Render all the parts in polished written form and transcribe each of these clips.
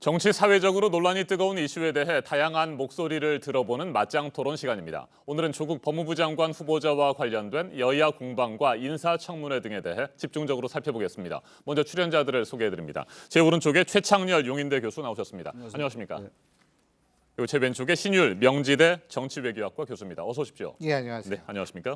정치 사회적으로 논란이 뜨거운 이슈에 대해 다양한 목소리를 들어보는 맞짱 토론 시간입니다. 오늘은 조국 법무부 장관 후보자와 관련된 여야 공방과 인사청문회 등에 대해 집중적으로 살펴보겠습니다. 먼저 출연자들을 소개해드립니다. 제 오른쪽에 최창렬 용인대 교수 나오셨습니다. 안녕하십니까? 네. 그리고 제 왼쪽에 신율 명지대 정치외교학과 교수입니다. 어서 오십시오. 예, 안녕하세요. 네, 안녕하십니까?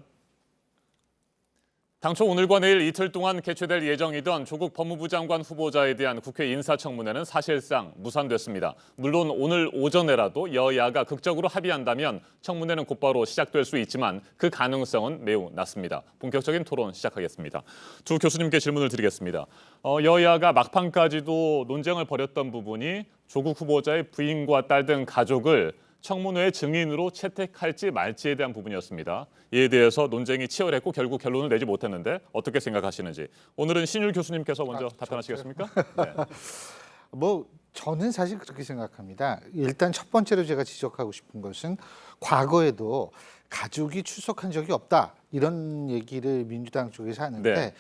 당초 오늘과 내일 이틀 동안 개최될 예정이던 조국 법무부 장관 후보자에 대한 국회 인사청문회는 사실상 무산됐습니다. 물론 오늘 오전에라도 여야가 극적으로 합의한다면 청문회는 곧바로 시작될 수 있지만 그 가능성은 매우 낮습니다. 본격적인 토론 시작하겠습니다. 두 교수님께 질문을 드리겠습니다. 여야가 막판까지도 논쟁을 벌였던 부분이 조국 후보자의 부인과 딸 등 가족을 청문회 증인으로 채택할지 말지에 대한 부분이었습니다. 이에 대해서 논쟁이 치열했고 결국 결론을 내지 못했는데 어떻게 생각하시는지 오늘은 신율 교수님께서 먼저 답변하시겠습니까? 네. 저는 사실 그렇게 생각합니다. 일단 첫 번째로 제가 지적하고 싶은 것은 과거에도 가족이 출석한 적이 없다 이런 얘기를 민주당 쪽에서 하는데 네.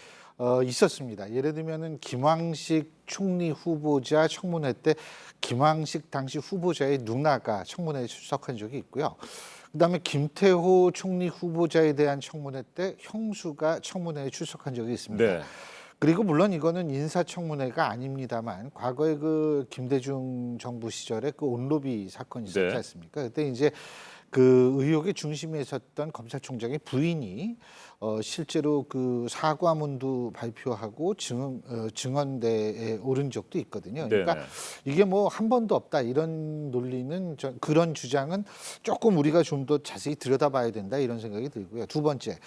있었습니다. 예를 들면은 김황식 총리 후보자 청문회 때 김황식 당시 후보자의 누나가 청문회에 출석한 적이 있고요. 그다음에 김태호 총리 후보자에 대한 청문회 때 형수가 청문회에 출석한 적이 있습니다. 네. 그리고 물론 이거는 인사청문회가 아닙니다만 과거에 그 김대중 정부 시절에 그 온로비 사건이 있었지 네. 않습니까? 그때 이제 그 의혹의 중심에 있었던 검찰총장의 부인이 실제로 그 사과문도 발표하고 증언대에 오른 적도 있거든요. 그러니까 네네. 이게 뭐 한 번도 없다 이런 논리는 그런 주장은 조금 우리가 좀 더 자세히 들여다봐야 된다 이런 생각이 들고요. 두 번째,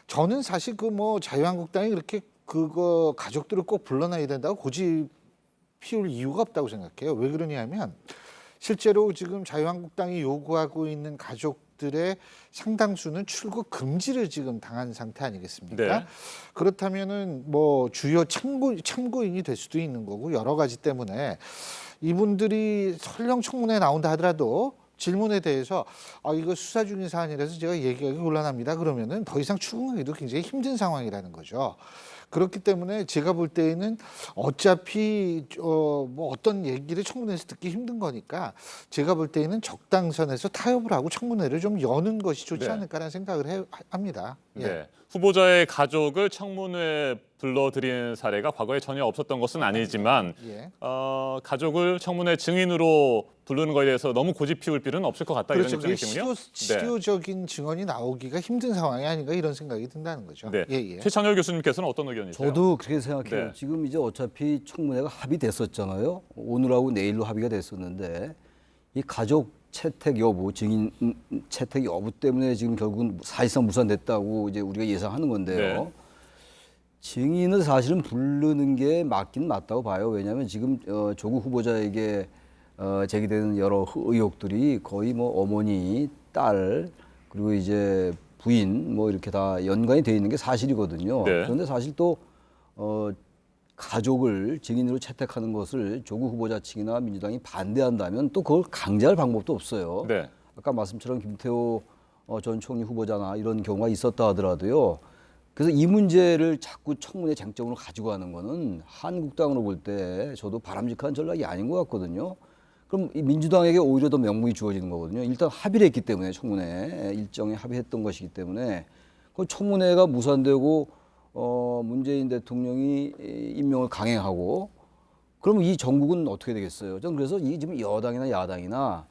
저는 사실 그 뭐 자유한국당이 그렇게 그거 가족들을 꼭 불러놔야 된다고 고집 피울 이유가 없다고 생각해요. 왜 그러냐면 실제로 지금 자유한국당이 요구하고 있는 가족들의 상당수는 출국 금지를 지금 당한 상태 아니겠습니까? 네. 그렇다면은 뭐 주요 참고인이 될 수도 있는 거고 여러 가지 때문에 이분들이 설령 청문회에 나온다 하더라도 질문에 대해서 이거 수사 중인 사안이라서 제가 얘기하기 곤란합니다. 그러면은 더 이상 추궁하기도 굉장히 힘든 상황이라는 거죠. 그렇기 때문에 제가 볼 때에는 어차피 뭐 어떤 얘기를 청문회에서 듣기 힘든 거니까 제가 볼 때에는 적당선에서 타협을 하고 청문회를 좀 여는 것이 좋지 네. 않을까라는 생각을 합니다. 예. 네. 후보자의 가족을 청문회에 불러들인 사례가 과거에 전혀 없었던 것은 아니지만 예. 가족을 청문회 증인으로 부르는 것에 대해서 너무 고집 피울 필요는 없을 것 같다 그렇죠. 이런 이게 입장이시군요. 실효적인 증언이 나오기가 힘든 상황이 아닌가 이런 생각이 든다는 거죠. 네. 예. 최창렬 교수님께서는 어떤 의견이세요? 저도 그렇게 생각해요. 네. 지금 이제 어차피 청문회가 합의됐었잖아요. 오늘하고 내일로 합의가 됐었는데 이 가족 채택 여부, 증인 채택 여부 때문에 지금 결국은 사실상 무산됐다고 이제 우리가 예상하는 건데요. 네. 증인을 사실은 부르는 게 맞긴 맞다고 봐요. 왜냐하면 지금 조국 후보자에게 제기되는 여러 의혹들이 거의 뭐 어머니, 딸 그리고 이제 부인 뭐 이렇게 다 연관이 돼 있는 게 사실이거든요. 네. 그런데 사실 또 가족을 증인으로 채택하는 것을 조국 후보자 측이나 민주당이 반대한다면 또 그걸 강제할 방법도 없어요. 네. 아까 말씀처럼 김태호 전 총리 후보자나 이런 경우가 있었다 하더라도요. 그래서 이 문제를 자꾸 청문회 쟁점으로 가지고 가는 거는 한국당으로 볼 때 저도 바람직한 전략이 아닌 것 같거든요. 그럼 이 민주당에게 오히려 더 명분이 주어지는 거거든요. 일단 합의를 했기 때문에 청문회 일정에 합의했던 것이기 때문에 그 청문회가 무산되고 문재인 대통령이 임명을 강행하고 그러면 이 정국은 어떻게 되겠어요? 저는 그래서 이 지금 여당이나 야당이나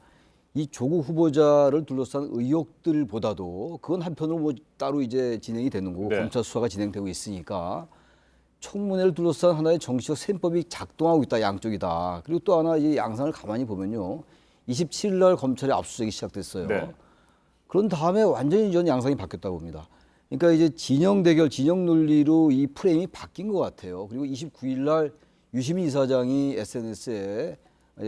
이 조국 후보자를 둘러싼 의혹들보다도 그건 한편으로 뭐 따로 이제 진행이 되는 거고 네. 검찰 수사가 진행되고 있으니까 청문회를 둘러싼 하나의 정치적 셈법이 작동하고 있다 양쪽이다. 그리고 또 하나 이 양상을 가만히 보면요, 27일 날 검찰의 압수수색이 시작됐어요. 네. 그런 다음에 완전히 전 양상이 바뀌었다고 봅니다. 그러니까 이제 진영 대결, 진영 논리로 이 프레임이 바뀐 것 같아요. 그리고 29일 날 유시민 이사장이 SNS에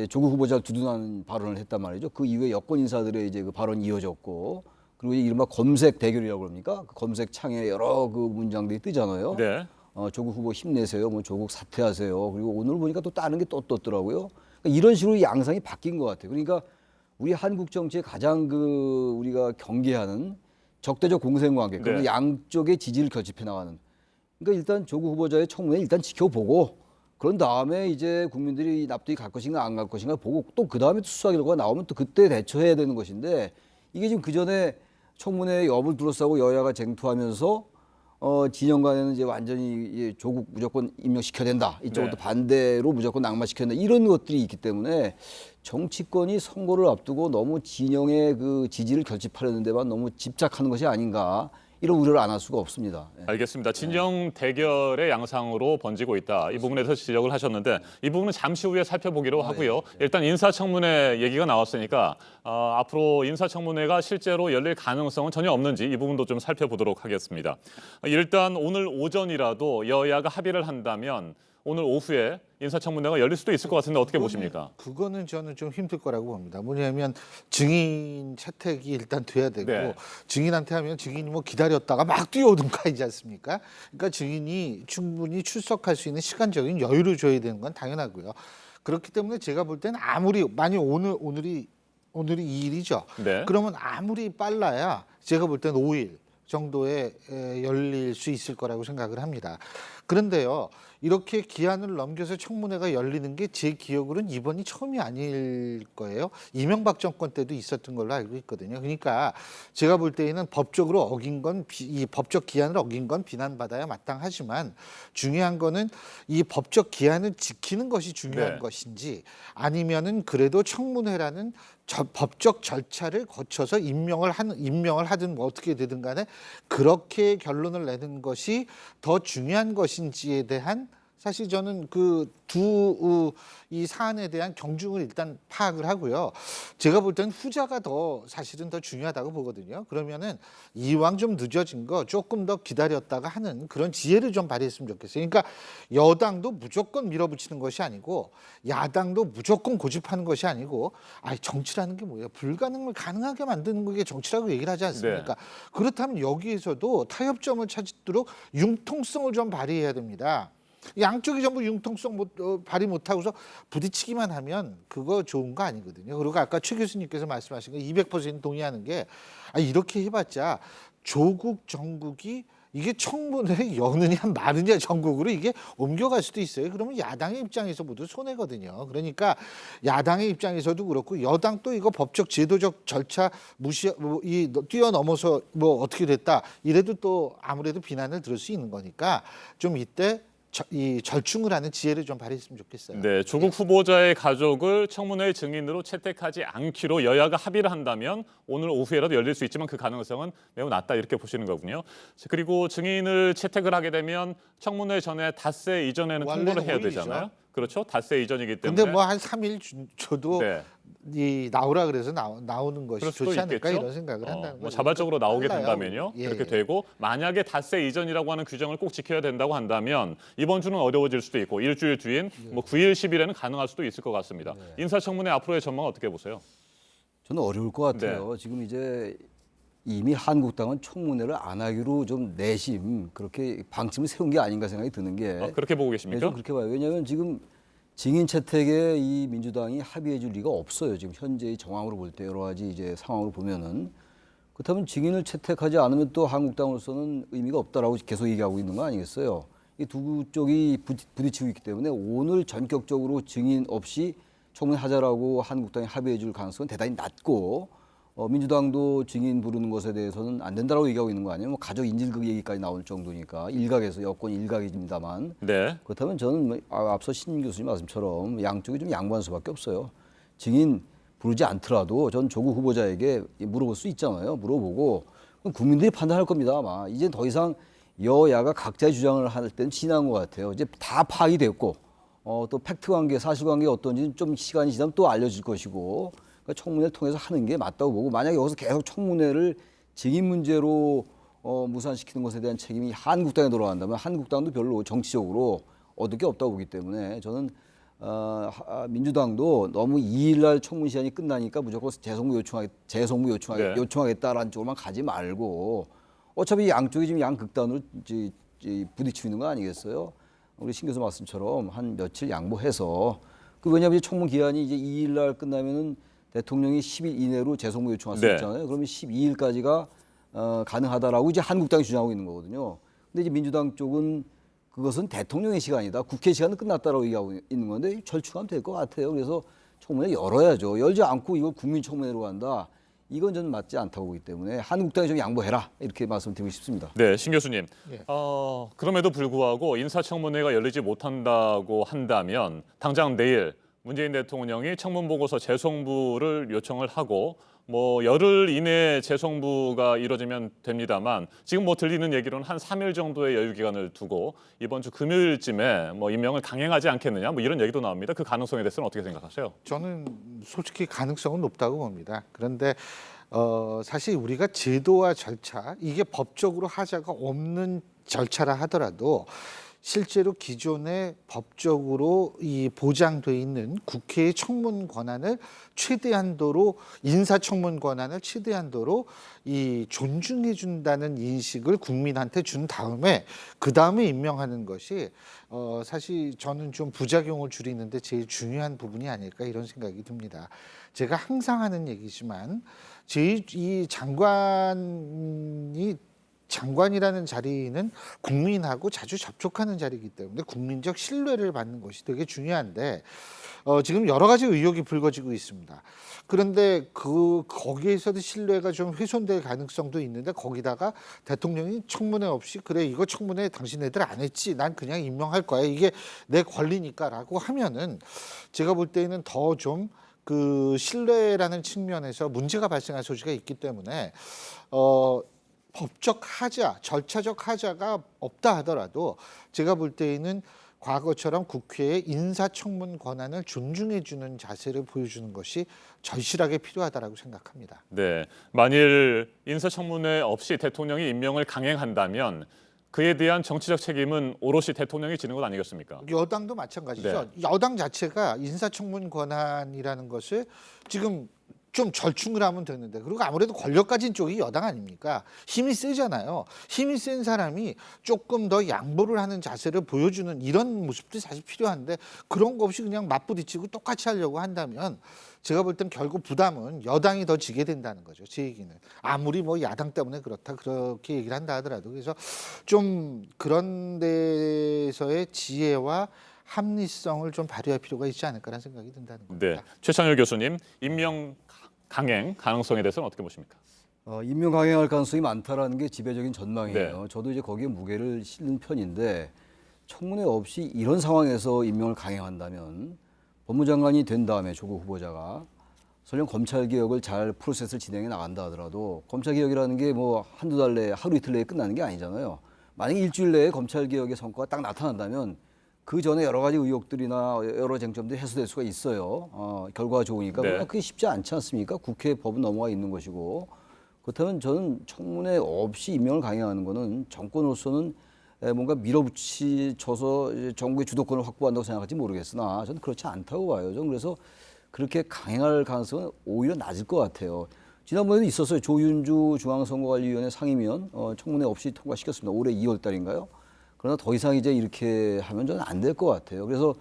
조국 후보자를 두둔하는 발언을 했단 말이죠. 그 이후에 여권 인사들의 이제 그 발언이 이어졌고, 그리고 이른바 검색 대결이라고 그럽니까? 그 검색 창에 여러 그 문장들이 뜨잖아요. 네. 조국 후보 힘내세요. 뭐 조국 사퇴하세요. 그리고 오늘 보니까 또 다른 게 또 떴더라고요. 그러니까 이런 식으로 양상이 바뀐 것 같아요. 그러니까 우리 한국 정치의 가장 그 우리가 경계하는 적대적 공생관계, 그리고 네. 양쪽의 지지를 결집해 나가는. 그러니까 일단 조국 후보자의 청문회 일단 지켜보고 그런 다음에 이제 국민들이 납득이 갈 것인가 안 갈 것인가 보고 또 그 다음에 수사 결과가 나오면 또 그때 대처해야 되는 것인데 이게 지금 그 전에 청문회 여부를 둘러싸고 여야가 쟁투하면서 진영 간에는 이제 완전히 조국 무조건 임명시켜야 된다. 이쪽은 네. 또 반대로 무조건 낙마시켜야 된다. 이런 것들이 있기 때문에 정치권이 선거를 앞두고 너무 진영의 그 지지를 결집하려는 데만 너무 집착하는 것이 아닌가. 이런 우려를 안 할 수가 없습니다. 예. 알겠습니다. 진영 대결의 양상으로 번지고 있다. 이 부분에 대해서 지적을 하셨는데 이 부분은 잠시 후에 살펴보기로 하고요. 일단 인사청문회 얘기가 나왔으니까 앞으로 인사청문회가 실제로 열릴 가능성은 전혀 없는지 이 부분도 좀 살펴보도록 하겠습니다. 일단 오늘 오전이라도 여야가 합의를 한다면 오늘 오후에 인사청문회가 열릴 수도 있을 것 같은데 어떻게 보십니까? 그거는 저는 좀 힘들 거라고 봅니다. 뭐냐면 증인 채택이 일단 돼야 되고 네. 증인한테 하면 증인이 뭐 기다렸다가 막 뛰어오든가 이지 않습니까? 그러니까 증인이 충분히 출석할 수 있는 시간적인 여유를 줘야 되는 건 당연하고요. 그렇기 때문에 제가 볼 때는 아무리 만약 오늘이 2일이죠. 네. 그러면 아무리 빨라야 제가 볼 때는 5일 정도에 열릴 수 있을 거라고 생각을 합니다. 그런데요, 이렇게 기한을 넘겨서 청문회가 열리는 게 제 기억으로는 이번이 처음이 아닐 거예요. 이명박 정권 때도 있었던 걸로 알고 있거든요. 그러니까 제가 볼 때에는 법적으로 어긴 건 이 법적 기한을 어긴 건 비난받아야 마땅하지만 중요한 거는 이 법적 기한을 지키는 것이 중요한 네. 것인지 아니면은 그래도 청문회라는 법적 절차를 거쳐서 임명을 하든 뭐 어떻게 되든 간에 그렇게 결론을 내는 것이 더 중요한 것인지에 대한 사실 저는 그 이 사안에 대한 경중을 일단 파악을 하고요. 제가 볼 때는 후자가 사실은 더 중요하다고 보거든요. 그러면은 이왕 좀 늦어진 거 조금 더 기다렸다가 하는 그런 지혜를 좀 발휘했으면 좋겠어요. 그러니까 여당도 무조건 밀어붙이는 것이 아니고 야당도 무조건 고집하는 것이 아니고 정치라는 게 뭐예요? 불가능을 가능하게 만드는 게 정치라고 얘기를 하지 않습니까? 그렇다면 여기에서도 타협점을 찾도록 융통성을 좀 발휘해야 됩니다. 양쪽이 전부 융통성 발휘 못하고서 부딪히기만 하면 그거 좋은 거 아니거든요. 그리고 아까 최 교수님께서 말씀하신 거 200% 동의하는 게 이렇게 해봤자 조국 정국이 이게 청문회 여느냐 마느냐 정국으로 이게 옮겨갈 수도 있어요. 그러면 야당의 입장에서 모두 손해거든요. 그러니까 야당의 입장에서도 그렇고 여당도 이거 법적 제도적 절차 뛰어넘어서 뭐 어떻게 됐다 이래도 또 아무래도 비난을 들을 수 있는 거니까 좀 이때 이 절충을 하는 지혜를 좀 발휘했으면 좋겠어요. 네, 조국 후보자의 가족을 청문회 증인으로 채택하지 않기로 여야가 합의를 한다면 오늘 오후에라도 열릴 수 있지만 그 가능성은 매우 낮다 이렇게 보시는 거군요. 그리고 증인을 채택을 하게 되면 청문회 전에 닷새 이전에는 통보를 해야 오일이죠. 되잖아요. 그렇죠? 닷새 이전이기 때문에. 근데 뭐 한 3일 줘도 네. 이 나오라 그래서 나오는 것이 그럴 수도 좋지 않을까 있겠죠? 이런 생각을 한다는 뭐 거죠. 자발적으로 나오게 빨라요. 된다면요. 예, 그렇게 예. 되고 만약에 닷새 이전이라고 하는 규정을 꼭 지켜야 된다고 한다면 이번 주는 어려워질 수도 있고 일주일 뒤인 뭐 9일, 10일에는 가능할 수도 있을 것 같습니다. 인사청문회 앞으로의 전망 어떻게 보세요? 저는 어려울 것 같아요. 지금 이제 이미 한국당은 청문회를 안 하기로 좀 내심 그렇게 방침을 세운 게 아닌가 생각이 드는 게 그렇게 보고 네, 계십니까? 좀 그렇게 봐요. 왜냐하면 지금 증인 채택에 이 민주당이 합의해 줄 리가 없어요. 지금 현재의 정황으로 볼 때 여러 가지 이제 상황으로 보면은 그렇다면 증인을 채택하지 않으면 또 한국당으로서는 의미가 없다라고 계속 얘기하고 있는 거 아니겠어요? 이 두 쪽이 부딪히고 있기 때문에 오늘 전격적으로 증인 없이 청문회 하자라고 한국당이 합의해 줄 가능성은 대단히 낮고 민주당도 증인 부르는 것에 대해서는 안 된다라고 얘기하고 있는 거 아니에요? 뭐 가족 인질극 얘기까지 나올 정도니까 일각에서 여권 일각입니다만 네. 그렇다면 저는 뭐 앞서 신 교수님 말씀처럼 양쪽이 좀 양보할 수밖에 없어요. 증인 부르지 않더라도 전 조국 후보자에게 물어볼 수 있잖아요. 물어보고 그럼 국민들이 판단할 겁니다. 아마 이제 더 이상 여야가 각자의 주장을 할 때는 지난 것 같아요. 이제 다 파악이 됐고 또 팩트 관계, 사실 관계 어떤지는 좀 시간이 지나면 또 알려질 것이고 그러니까 청문회를 통해서 하는 게 맞다고 보고 만약에 여기서 계속 청문회를 증인 문제로 무산시키는 것에 대한 책임이 한국당에 돌아간다면 한국당도 별로 정치적으로 얻을 게 없다고 보기 때문에 저는 민주당도 너무 2일 날 청문 시한이 끝나니까 무조건 요청하겠다라는 쪽으로만 가지 말고 어차피 양쪽이 지금 양극단으로 부딪히고 있는 거 아니겠어요? 우리 신 교수 말씀처럼 한 며칠 양보해서 왜냐하면 청문 기한이 이제 2일 날 끝나면은 대통령이 10일 이내로 재송무 요청할 수 있잖아요. 그러면 12일까지가 가능하다라고 이제 한국당이 주장하고 있는 거거든요. 근데 이제 민주당 쪽은 그것은 대통령의 시간이다. 국회 시간은 끝났다라고 얘기하고 있는 건데 절충하면 될 것 같아요. 그래서 청문회 열어야죠. 열지 않고 이걸 국민청문회로 간다. 이건 저는 맞지 않다고 보기 때문에 한국당이 좀 양보해라 이렇게 말씀드리고 싶습니다. 네, 신 교수님. 예. 그럼에도 불구하고 인사청문회가 열리지 못한다고 한다면 당장 내일 문재인 대통령이 청문 보고서 재송부를 요청을 하고 뭐 열흘 이내에 재송부가 이루어지면 됩니다만 지금 뭐 들리는 얘기로는 한 3일 정도의 여유 기간을 두고 이번 주 금요일쯤에 뭐 임명을 강행하지 않겠느냐 뭐 이런 얘기도 나옵니다. 그 가능성에 대해서는 어떻게 생각하세요? 저는 솔직히 가능성은 높다고 봅니다. 그런데 사실 우리가 제도와 절차 이게 법적으로 하자가 없는 절차라 하더라도 실제로 기존에 법적으로 이 보장돼 있는 국회의 청문 권한을 최대한도로 인사청문 권한을 최대한도로 이 존중해 준다는 인식을 국민한테 준 다음에 그 다음에 임명하는 것이 사실 저는 좀 부작용을 줄이는데 제일 중요한 부분이 아닐까 이런 생각이 듭니다. 제가 항상 하는 얘기지만 이 장관이라는 자리는 국민하고 자주 접촉하는 자리이기 때문에 국민적 신뢰를 받는 것이 되게 중요한데 지금 여러 가지 의혹이 불거지고 있습니다. 그런데 거기에서도 신뢰가 좀 훼손될 가능성도 있는데 거기다가 대통령이 청문회 없이 그래 이거 청문회 당신네들 안 했지 난 그냥 임명할 거야 이게 내 권리니까라고 하면은 제가 볼 때는 더 좀 그 신뢰라는 측면에서 문제가 발생할 소지가 있기 때문에 법적 하자, 절차적 하자가 없다 하더라도 제가 볼 때에는 과거처럼 국회의 인사청문 권한을 존중해주는 자세를 보여주는 것이 절실하게 필요하다라고 생각합니다. 네, 만일 인사청문회 없이 대통령이 임명을 강행한다면 그에 대한 정치적 책임은 오롯이 대통령이 지는 것 아니겠습니까? 여당도 마찬가지죠. 여당 자체가 인사청문 권한이라는 것을 지금 좀 절충을 하면 되는데 그리고 아무래도 권력 가진 쪽이 여당 아닙니까? 힘이 세잖아요. 힘이 센 사람이 조금 더 양보를 하는 자세를 보여주는 이런 모습도 사실 필요한데 그런 거 없이 그냥 맞부딪히고 똑같이 하려고 한다면 제가 볼 땐 결국 부담은 여당이 더 지게 된다는 거죠. 제 얘기는. 아무리 뭐 야당 때문에 그렇다 그렇게 얘기를 한다 하더라도 그래서 좀 그런 데서의 지혜와 합리성을 좀 발휘할 필요가 있지 않을까라는 생각이 든다는 겁니다. 네, 최창열 교수님, 임명 강행 가능성에 대해서는 어떻게 보십니까? 임명 강행할 가능성이 많다라는 게 지배적인 전망이에요. 네. 저도 이제 거기에 무게를 실는 편인데 청문회 없이 이런 상황에서 임명을 강행한다면 법무장관이 된 다음에 조국 후보자가 설령 검찰개혁을 잘 프로세스를 진행해 나간다 하더라도 검찰개혁이라는 게 뭐 한두 달 내에 하루 이틀 내에 끝나는 게 아니잖아요. 만약에 일주일 내에 검찰개혁의 성과가 딱 나타난다면 그 전에 여러 가지 의혹들이나 여러 쟁점들이 해소될 수가 있어요. 결과가 좋으니까. 네. 그러나 그게 쉽지 않지 않습니까? 국회 법은 넘어가 있는 것이고. 그렇다면 저는 청문회 없이 임명을 강행하는 거는 정권으로서는 뭔가 밀어붙이쳐서 정부의 주도권을 확보한다고 생각할지 모르겠으나 저는 그렇지 않다고 봐요. 저는 그래서 그렇게 강행할 가능성은 오히려 낮을 것 같아요. 지난번에도 있었어요. 조윤주 중앙선거관리위원회 상임위원 청문회 없이 통과시켰습니다. 올해 2월 달인가요? 그러나 더 이상 이제 이렇게 하면 저는 안 될 것 같아요. 그래서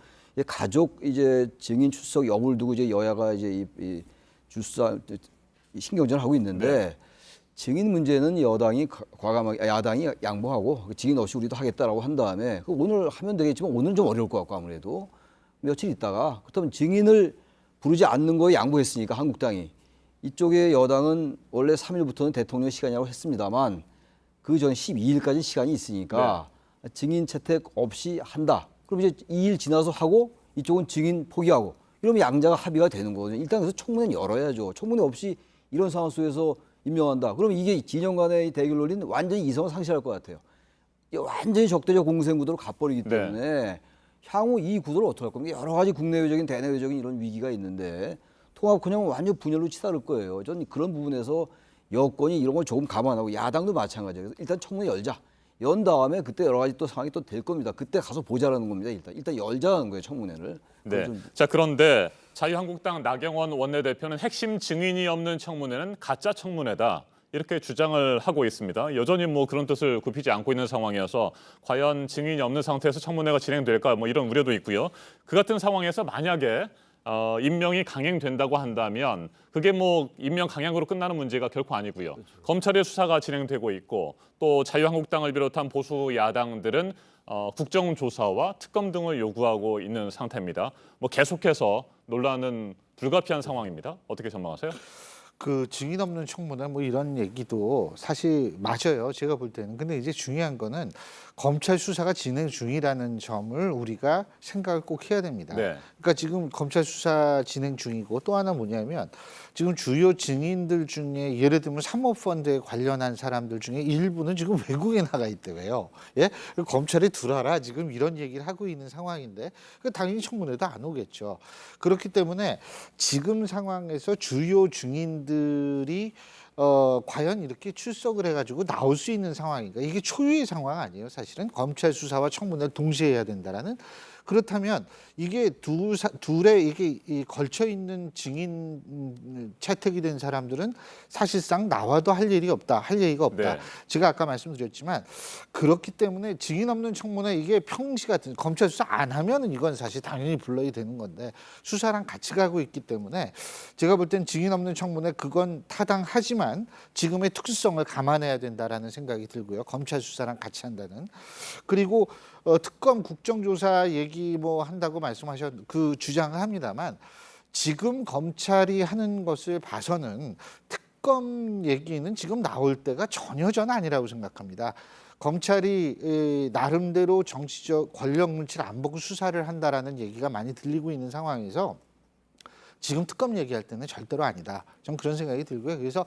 가족 이제 증인 출석 여부를 두고 이제 여야가 이제 이 줄사 신경전을 하고 있는데 네. 증인 문제는 여당이 과감하게 야당이 양보하고 증인 없이 우리도 하겠다라고 한 다음에 오늘 하면 되겠지만 오늘은 좀 어려울 것 같고 아무래도 며칠 있다가 그렇다면 증인을 부르지 않는 거에 양보했으니까 한국당이 이쪽의 여당은 원래 3일부터는 대통령 시간이라고 했습니다만 그 전 12일까지 시간이 있으니까 증인 채택 없이 한다. 그럼 이제 2일 지나서 하고 이쪽은 증인 포기하고 이러면 양자가 합의가 되는 거거든요. 일단 그래서 청문회는 열어야죠. 청문회 없이 이런 상황 속에서 임명한다. 그러면 이게 진영 간의 대결 논리는 완전히 이성을 상실할 것 같아요. 이게 완전히 적대적 공생 구도로 가버리기 때문에 향후 이 구도를 어떻게 할 겁니까? 여러 가지 국내외적인 대내외적인 이런 위기가 있는데 통합 그냥 완전 분열로 치달을 거예요. 저는 그런 부분에서 여권이 이런 걸 조금 감안하고 야당도 마찬가지예요. 그래서 일단 청문회 열자. 연 다음에 그때 여러 가지 또 상황이 또 될 겁니다. 그때 가서 보자라는 겁니다. 일단 열자는 거예요, 청문회를. 네. 자, 그런데 자유한국당 나경원 원내대표는 핵심 증인이 없는 청문회는 가짜 청문회다. 이렇게 주장을 하고 있습니다. 여전히 뭐 그런 뜻을 굽히지 않고 있는 상황이어서 과연 증인이 없는 상태에서 청문회가 진행될까 뭐 이런 우려도 있고요. 그 같은 상황에서 만약에 임명이 강행된다고 한다면 그게 뭐 임명 강행으로 끝나는 문제가 결코 아니고요. 검찰의 수사가 진행되고 있고 또 자유한국당을 비롯한 보수 야당들은 국정조사와 특검 등을 요구하고 있는 상태입니다. 뭐 계속해서 논란은 불가피한 상황입니다. 어떻게 전망하세요? 그 증인 없는 청문회 뭐 이런 얘기도 사실 맞아요. 제가 볼 때는. 근데 이제 중요한 거는 검찰 수사가 진행 중이라는 점을 우리가 생각을 꼭 해야 됩니다. 네. 그러니까 지금 검찰 수사 진행 중이고 또 하나 뭐냐면 지금 주요 증인들 중에 예를 들면 사모펀드에 관련한 사람들 중에 일부는 지금 외국에 나가 있대요. 예? 검찰에 들어라 지금 이런 얘기를 하고 있는 상황인데 당연히 청문회도 안 오겠죠. 그렇기 때문에 지금 상황에서 주요 증인들이 과연 이렇게 출석을 해가지고 나올 수 있는 상황인가? 이게 초유의 상황 아니에요, 사실은. 검찰 수사와 청문회를 동시에 해야 된다라는. 그렇다면 이게 둘의 이게 이 걸쳐 있는 증인 채택이 된 사람들은 사실상 나와도 할 일이 없다, 할 얘기가 없다. 네. 제가 아까 말씀드렸지만 그렇기 때문에 증인 없는 청문회 이게 평시 같은 검찰 수사 안 하면은 이건 사실 당연히 불러야 되는 건데 수사랑 같이 가고 있기 때문에 제가 볼 땐 증인 없는 청문회 그건 타당하지만 지금의 특수성을 감안해야 된다라는 생각이 들고요. 검찰 수사랑 같이 한다는. 그리고 특검 국정조사 얘기 뭐 한다고 그 주장을 합니다만 지금 검찰이 하는 것을 봐서는 특검 얘기는 지금 나올 때가 전혀 전 아니라고 생각합니다. 검찰이 나름대로 정치적 권력 눈치를 안 보고 수사를 한다라는 얘기가 많이 들리고 있는 상황에서 지금 특검 얘기할 때는 절대로 아니다. 전 그런 생각이 들고요. 그래서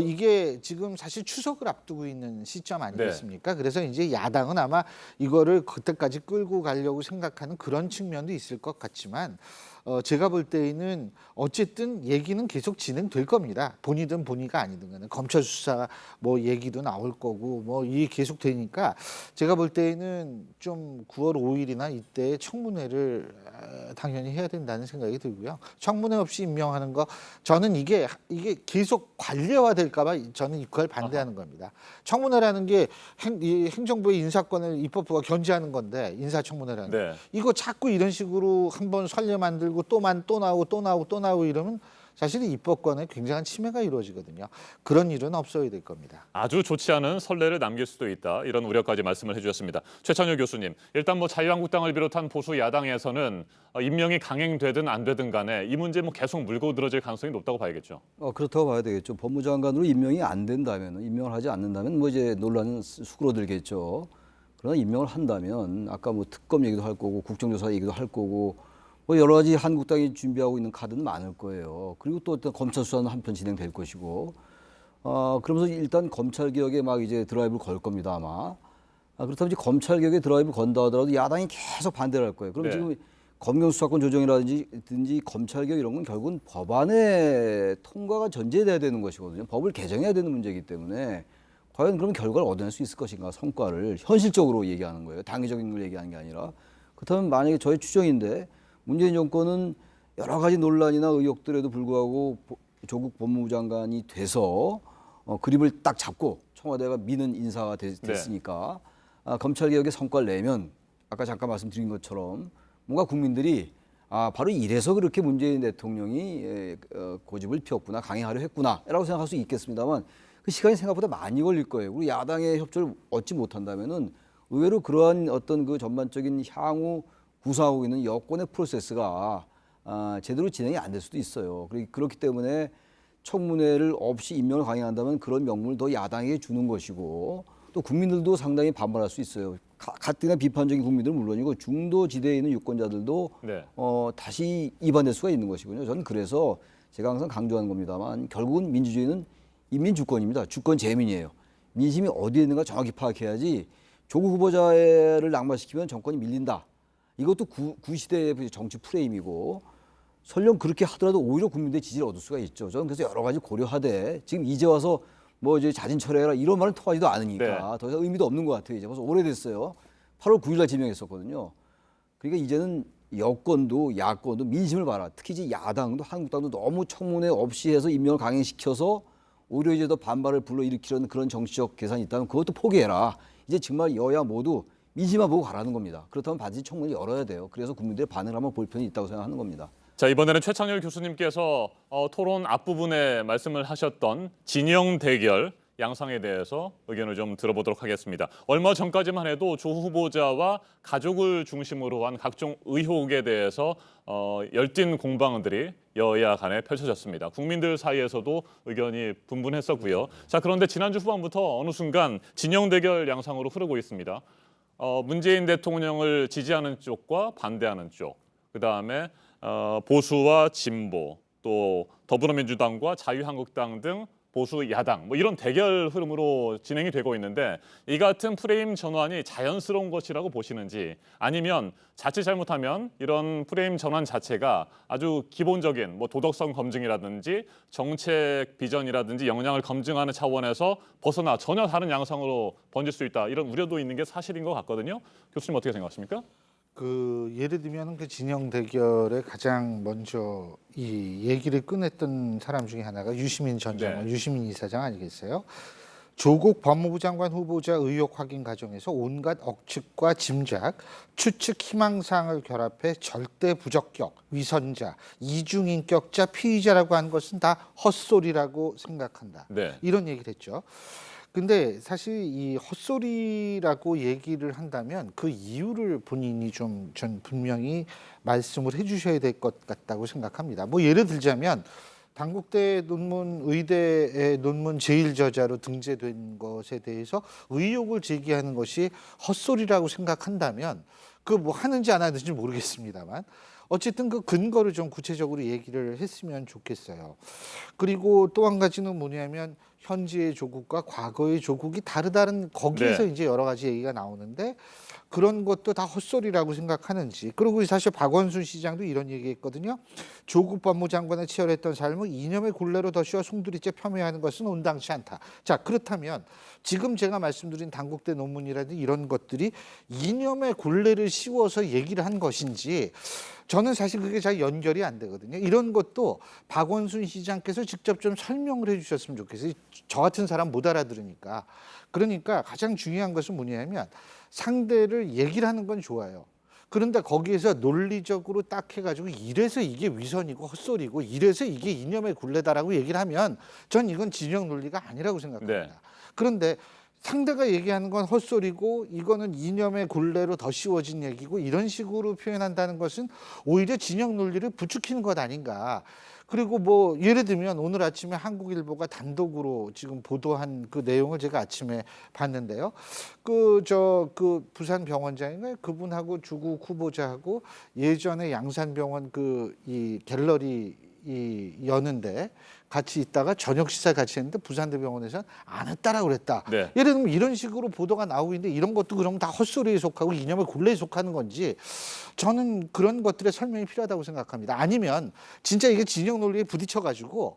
이게 지금 사실 추석을 앞두고 있는 시점 아니겠습니까? 그래서 이제 야당은 아마 이거를 그때까지 끌고 가려고 생각하는 그런 측면도 있을 것 같지만 제가 볼 때에는 어쨌든 얘기는 계속 진행될 겁니다. 본이든 본의가 아니든 간에 검찰 수사 뭐 얘기도 나올 거고 뭐 이게 계속 되니까 제가 볼 때에는 좀 9월 5일이나 이때 청문회를 당연히 해야 된다는 생각이 들고요. 청문회 없이 임명하는 거 저는 이게 계속 관례화될까 봐 저는 그걸 반대하는 겁니다. 청문회라는 게 행정부의 인사권을 입법부가 견제하는 건데 인사청문회라는 네. 이거 자꾸 이런 식으로 한번 설례 만들고 또 나오고 이러면 사실 입법권에 굉장한 침해가 이루어지거든요. 그런 일은 없어야 될 겁니다. 아주 좋지 않은 선례를 남길 수도 있다. 이런 우려까지 말씀을 해주셨습니다. 최찬열 교수님, 일단 뭐 자유한국당을 비롯한 보수 야당에서는 임명이 강행되든 안 되든 간에 이 문제 뭐 계속 물고 늘어질 가능성이 높다고 봐야겠죠. 그렇다고 봐야 되겠죠. 법무장관으로 임명이 안 된다면, 임명을 하지 않는다면 뭐 이제 논란은 수그러들겠죠. 그러나 임명을 한다면 아까 뭐 특검 얘기도 할 거고 국정조사 얘기도 할 거고 뭐 여러 가지 한국당이 준비하고 있는 카드는 많을 거예요. 그리고 또 어떤 검찰 수사는 한편 진행될 것이고, 그러면서 일단 검찰 개혁에 막 이제 드라이브를 걸 겁니다 아마. 그렇다면 이제 검찰 개혁에 드라이브 건다 하더라도 야당이 계속 반대를 할 거예요. 그럼 네. 지금 검경 수사권 조정이라든지 검찰 개혁 이런 건 결국은 법안의 통과가 전제돼야 되는 것이거든요. 법을 개정해야 되는 문제이기 때문에 과연 그럼 결과를 얻어낼 수 있을 것인가, 성과를 현실적으로 얘기하는 거예요. 당위적인 걸 얘기하는 게 아니라. 그렇다면 만약에 저의 추정인데 문재인 정권은 여러 가지 논란이나 의혹들에도 불구하고 조국 법무부 장관이 돼서 그립을 딱 잡고 청와대가 미는 인사가 됐으니까 검찰 개혁의 성과를 내면 아까 잠깐 말씀드린 것처럼 뭔가 국민들이 바로 이래서 그렇게 문재인 대통령이 고집을 피웠구나, 강행하려 했구나라고 생각할 수 있겠습니다만 그 시간이 생각보다 많이 걸릴 거예요. 그리고 야당의 협조를 얻지 못한다면은 의외로 그러한 어떤 그 전반적인 향후 구사하고 있는 여권의 프로세스가 제대로 진행이 안 될 수도 있어요. 그렇기 때문에 청문회를 없이 임명을 강행한다면 그런 명분을 더 야당에게 주는 것이고 또 국민들도 상당히 반발할 수 있어요. 가뜩이나 비판적인 국민들은 물론이고 중도 지대에 있는 유권자들도 네. 다시 이반될 수가 있는 것이군요. 저는 그래서 제가 항상 강조하는 겁니다만 결국은 민주주의는 인민 주권입니다. 주권 재민이에요. 민심이 어디에 있는가 정확히 파악해야지 조국 후보자를 낙마시키면 정권이 밀린다. 이것도 구시대의 정치 프레임이고 설령 그렇게 하더라도 오히려 국민들의 지지를 얻을 수가 있죠. 저는 그래서 여러 가지 고려하되 지금 이제 와서 뭐 이제 자진 철회해라 이런 말은 통하지도 않으니까 더 이상 의미도 없는 것 같아요. 이제 벌써 오래됐어요. 8월 9일 날 지명했었거든요. 그러니까 이제는 여권도 야권도 민심을 봐라. 특히 이제 야당도 한국당도 너무 청문회 없이 해서 임명을 강행시켜서 오히려 이제 더 반발을 불러일으키려는 그런 정치적 계산이 있다면 그것도 포기해라. 이제 정말 여야 모두 민심만 보고 가라는 겁니다. 그렇다면 반드시 청문회를 열어야 돼요. 그래서 국민들의 반응을 한번 볼 필요는 있다고 생각하는 겁니다. 자, 이번에는 최창열 교수님께서 토론 앞부분에 말씀을 하셨던 진영 대결, 양상에 대해서 의견을 좀 들어보도록 하겠습니다. 얼마 전까지만 해도 조 후보자와 가족을 중심으로 한 각종 의혹에 대해서 열띤 공방들이 여야 간에 펼쳐졌습니다. 국민들 사이에서도 의견이 분분했었고요. 자, 그런데 지난주 후반부터 어느 순간 진영 대결 양상으로 흐르고 있습니다. 문재인 대통령을 지지하는 쪽과 반대하는 쪽, 그다음에 보수와 진보, 또 더불어민주당과 자유한국당 등 보수 야당 뭐 이런 대결 흐름으로 진행이 되고 있는데 이 같은 프레임 전환이 자연스러운 것이라고 보시는지 아니면 자칫 잘못하면 이런 프레임 전환 자체가 아주 기본적인 뭐 도덕성 검증이라든지 정책 비전이라든지 역량을 검증하는 차원에서 벗어나 전혀 다른 양상으로 번질 수 있다 이런 우려도 있는 게 사실인 것 같거든요. 교수님 어떻게 생각하십니까? 예를 들면 그 진영 대결에 가장 먼저 이 얘기를 꺼냈던 사람 중에 하나가 유시민 전 장관, 유시민 이사장 아니겠어요? 조국 법무부 장관 후보자 의혹 확인 과정에서 온갖 억측과 짐작, 추측, 희망사항을 결합해 절대 부적격, 위선자, 이중인격자, 피의자라고 한 것은 다 헛소리라고 생각한다. 네. 이런 얘기를 했죠. 근데 사실 이 헛소리라고 얘기를 한다면 그 이유를 본인이 좀 전 분명히 말씀을 해주셔야 될 것 같다고 생각합니다. 뭐 예를 들자면 단국대 논문, 의대의 논문 제일 저자로 등재된 것에 대해서 의혹을 제기하는 것이 헛소리라고 생각한다면 그 뭐 하는지 안 하는지 모르겠습니다만 어쨌든 그 근거를 좀 구체적으로 얘기를 했으면 좋겠어요. 그리고 또 한 가지는 뭐냐면 현재의 조국과 과거의 조국이 다르다는 거기에서 이제 여러 가지 얘기가 나오는데 그런 것도 다 헛소리라고 생각하는지. 그리고 사실 박원순 시장도 이런 얘기했거든요. 조국 법무장관의 치열했던 삶을 이념의 굴레로 덧씌워 송두리째 폄훼하는 것은 온당치 않다. 자, 그렇다면 지금 제가 말씀드린 단국대 논문이라든지 이런 것들이 이념의 굴레를 씌워서 얘기를 한 것인지 저는 사실 그게 잘 연결이 안 되거든요. 이런 것도 박원순 시장께서 직접 좀 설명을 해주셨으면 좋겠어요. 저 같은 사람 못 알아들으니까. 그러니까 가장 중요한 것은 뭐냐면 상대를 얘기를 하는 건 좋아요. 그런데 거기에서 논리적으로 딱 해가지고 이래서 이게 위선이고 헛소리고 이래서 이게 이념의 굴레다라고 얘기를 하면 전 이건 진영 논리가 아니라고 생각합니다. 네. 그런데 상대가 얘기하는 건 헛소리고 이거는 이념의 굴레로 더 씌워진 얘기고 이런 식으로 표현한다는 것은 오히려 진영 논리를 부추기는 것 아닌가. 그리고 뭐 예를 들면 오늘 아침에 한국일보가 단독으로 지금 보도한 그 내용을 제가 아침에 봤는데요. 그 부산 병원장인가요? 그분하고 조국 후보자하고 예전에 양산병원 이 갤러리 여는데 같이 있다가 저녁 식사 같이 했는데 부산대병원에서는 안 했다라고 그랬다. 네. 예를 들면 이런 식으로 보도가 나오고 있는데 이런 것도 그러면 다 헛소리에 속하고 이념의 굴레에 속하는 건지 저는 그런 것들의 설명이 필요하다고 생각합니다. 아니면 진짜 이게 진영 논리에 부딪혀가지고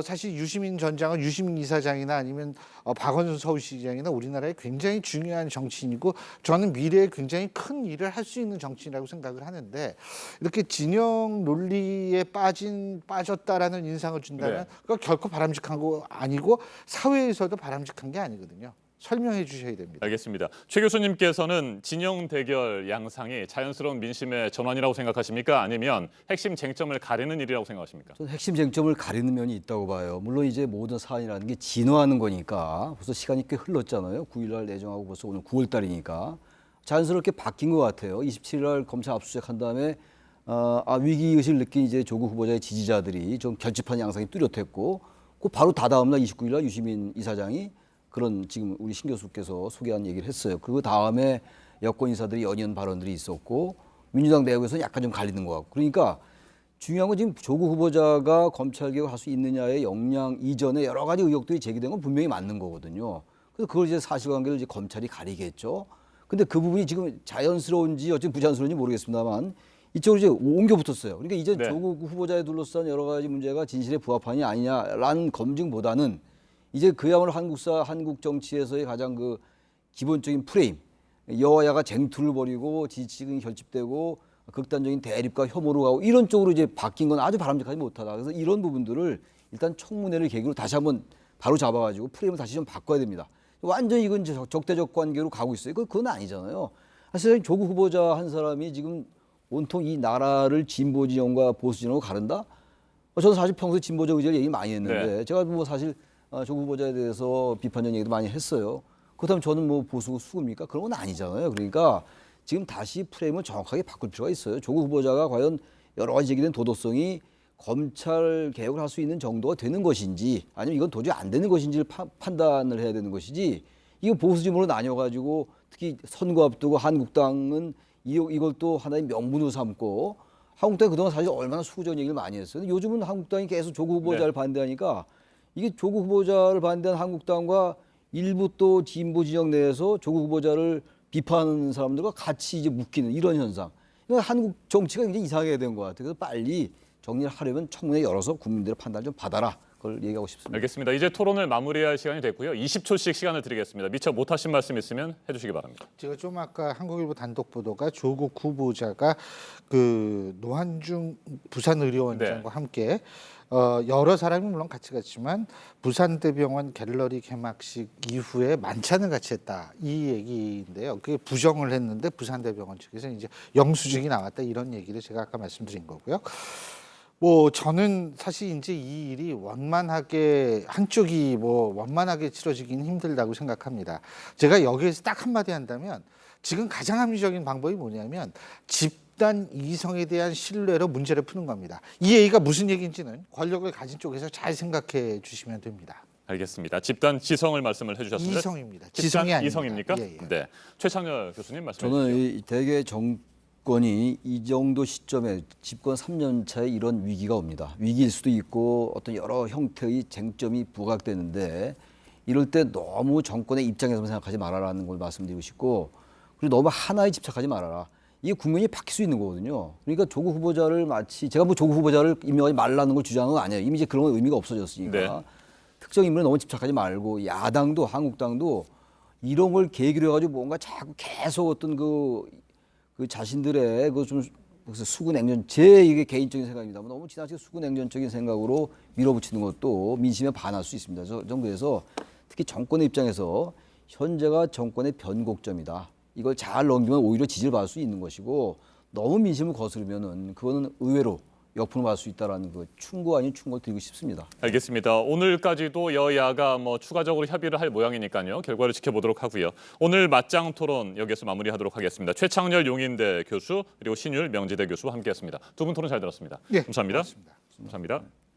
사실 유시민 전 장관, 유시민 이사장이나 아니면 박원순 서울시장이나 우리나라의 굉장히 중요한 정치인이고 저는 미래에 굉장히 큰 일을 할 수 있는 정치인이라고 생각을 하는데 이렇게 진영 논리에 빠졌다라는 인상을 준다면 그거 결코 바람직한 거 아니고 사회에서도 바람직한 게 아니거든요. 설명해 주셔야 됩니다. 알겠습니다. 최 교수님께서는 진영 대결 양상이 자연스러운 민심의 전환이라고 생각하십니까? 아니면 핵심 쟁점을 가리는 일이라고 생각하십니까? 저는 핵심 쟁점을 가리는 면이 있다고 봐요. 물론 이제 모든 사안이라는 게 진화하는 거니까 벌써 시간이 꽤 흘렀잖아요. 9일날 내정하고 벌써 오늘 9월달이니까 자연스럽게 바뀐 것 같아요. 27일 검찰 압수수색한 다음에 위기의식을 느낀 이제 조국 후보자의 지지자들이 좀 결집한 양상이 뚜렷했고 그 바로 다다음날 29일날 유시민 이사장이 그런 지금 우리 신 교수께서 소개한 얘기를 했어요. 그 다음에 여권 인사들이 연이은 발언들이 있었고 민주당 내부에서는 약간 좀 갈리는 것 같고 그러니까 중요한 건 지금 조국 후보자가 검찰개혁을 할 수 있느냐의 역량 이전에 여러 가지 의혹들이 제기된 건 분명히 맞는 거거든요. 그래서 그걸 이제 사실관계를 이제 검찰이 가리겠죠. 근데 그 부분이 지금 자연스러운지 어쨌든 부자연스러운지 모르겠습니다만 이쪽으로 이제 옮겨 붙었어요. 그러니까 이제 조국 후보자에 둘러싼 여러 가지 문제가 진실에 부합하냐 아니냐라는 검증보다는 이제 그야말로 한국 정치에서의 가장 그 기본적인 프레임, 여야가 쟁투를 벌이고 지지층이 결집되고 극단적인 대립과 혐오로 가고 이런 쪽으로 이제 바뀐 건 아주 바람직하지 못하다. 그래서 이런 부분들을 일단 청문회를 계기로 다시 한번 바로 잡아가지고 프레임을 다시 좀 바꿔야 됩니다. 완전히 이건 적대적 관계로 가고 있어요. 그건 아니잖아요. 사실 조국 후보자 한 사람이 지금 온통 이 나라를 진보 진영과 보수 진영으로 가른다? 저는 사실 평소에 진보적 의제를 얘기 많이 했는데 제가 뭐 사실 조국 후보자에 대해서 비판적 얘기도 많이 했어요. 그렇다면 저는 뭐 보수고 수구입니까? 그런 건 아니잖아요. 그러니까 지금 다시 프레임을 정확하게 바꿀 필요가 있어요. 조국 후보자가 과연 여러 가지 제기된 도덕성이 검찰 개혁을 할 수 있는 정도가 되는 것인지 아니면 이건 도저히 안 되는 것인지를 판단을 해야 되는 것이지 이거 보수진보로 나뉘어가지고 특히 선거 앞두고 한국당은 이걸 또 하나의 명분으로 삼고 한국당이 그동안 사실 얼마나 수구적 얘기를 많이 했어요. 근데 요즘은 한국당이 계속 조국 후보자를 반대하니까 이게 조국 후보자를 반대한 한국당과 일부 또 진보 진영 내에서 조국 후보자를 비판하는 사람들과 같이 이제 묶이는 이런 현상. 그러니까 한국 정치가 굉장히 이상하게 된 것 같아요. 그래서 빨리 정리를 하려면 청문회 열어서 국민들의 판단을 좀 받아라. 그걸 얘기하고 싶습니다. 알겠습니다. 이제 토론을 마무리할 시간이 됐고요. 20초씩 시간을 드리겠습니다. 미처 못하신 말씀 있으면 해주시기 바랍니다. 제가 좀 아까 한국일보 단독 보도가 조국 후보자가 그 노한중 부산의료원장과 함께 여러 사람이 물론 같이 갔지만 부산대병원 갤러리 개막식 이후에 만찬을 같이 했다 이 얘기인데요. 그게 부정을 했는데 부산대병원 측에서 이제 영수증이 나왔다 이런 얘기를 제가 아까 말씀드린 거고요. 뭐 저는 사실 이제 이 일이 원만하게 한쪽이 뭐 원만하게 치러지기는 힘들다고 생각합니다. 제가 여기에서 딱 한마디 한다면 지금 가장 합리적인 방법이 뭐냐면 집단 이성에 대한 신뢰로 문제를 푸는 겁니다. 이 얘기가 무슨 얘기인지는 권력을 가진 쪽에서 잘 생각해 주시면 됩니다. 알겠습니다. 집단 지성을 말씀을 해주셨습니다. 이성입니다. 집단 지성이 아닙니다. 이성입니까? 예, 예. 네. 최창렬 교수님 말씀해 저는 주시죠. 이 대개 정권이 이 정도 시점에 집권 3년 차에 이런 위기가 옵니다. 위기일 수도 있고 어떤 여러 형태의 쟁점이 부각되는데 이럴 때 너무 정권의 입장에서만 생각하지 말아라는 걸 말씀드리고 싶고 그리고 너무 하나에 집착하지 말아라. 이게 국면이 바뀔 수 있는 거거든요. 그러니까 조국 후보자를 마치 제가 뭐 조국 후보자를 임명하지 말라는 걸 주장한 건 아니에요. 이미 이제 그런 건 의미가 없어졌으니까 네. 특정 인물에 너무 집착하지 말고 야당도 한국당도 이런 걸 계기로 해가지고 뭔가 자꾸 계속 어떤 그 자신들의 그 좀 수구냉전 제 이게 개인적인 생각입니다. 너무 지나치게 수구냉전적인 생각으로 밀어붙이는 것도 민심에 반할 수 있습니다. 저는 그래서 특히 정권의 입장에서 현재가 정권의 변곡점이다. 이걸 잘 넘기면 오히려 지지를 받을 수 있는 것이고 너무 민심을 거스르면은 그거는 의외로 역풍을 맞을 수 있다라는 그 충고 아닌 충고를 드리고 싶습니다. 알겠습니다. 오늘까지도 여야가 뭐 추가적으로 협의를 할 모양이니까요. 결과를 지켜보도록 하고요. 오늘 맞짱 토론 여기서 마무리하도록 하겠습니다. 최창렬 용인대 교수 그리고 신율 명지대 교수와 함께했습니다. 두 분 토론 잘 들었습니다. 예, 감사합니다. 고맙습니다. 감사합니다.